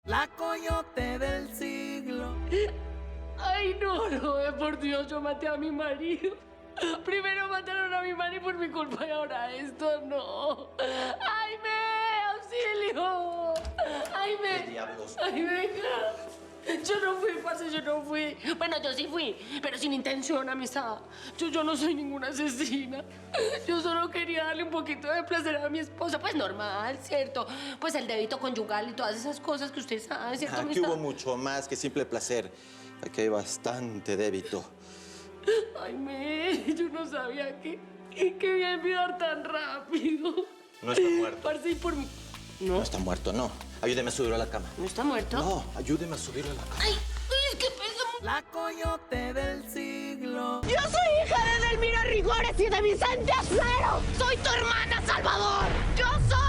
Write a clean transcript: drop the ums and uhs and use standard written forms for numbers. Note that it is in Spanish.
La coyote del siglo. Ay, no, por Dios, yo maté a mi marido. Primero mataron a mi marido por mi culpa y ahora esto, no. ¡Aime! ¡Auxilio! ¡Aime! ¿Qué diablos? ¡Ay, venga! Yo no fui, parce, yo no fui. Bueno, yo sí fui, pero sin intención, amistad. Yo no soy ninguna asesina. Yo solo quería darle un poquito de placer a mi esposa. Pues normal, ¿cierto? Pues el débito conyugal y todas esas cosas que usted sabe, ¿cierto, Aquí amistad? hubo mucho más que simple placer. Aquí hay bastante débito. Ay, yo no sabía que iba a enviar tan rápido. No está muerto. Parce, y por mí. No No, está muerto, no. Ayúdeme a subirlo a la cama. ¿no está muerto? No, ayúdeme a subirlo a la cama. Ay, es que pesa mucho. La coyote del siglo. Yo soy hija de Delmira Rigores y de Vicente Acero. Soy tu hermana, Salvador. Yo soy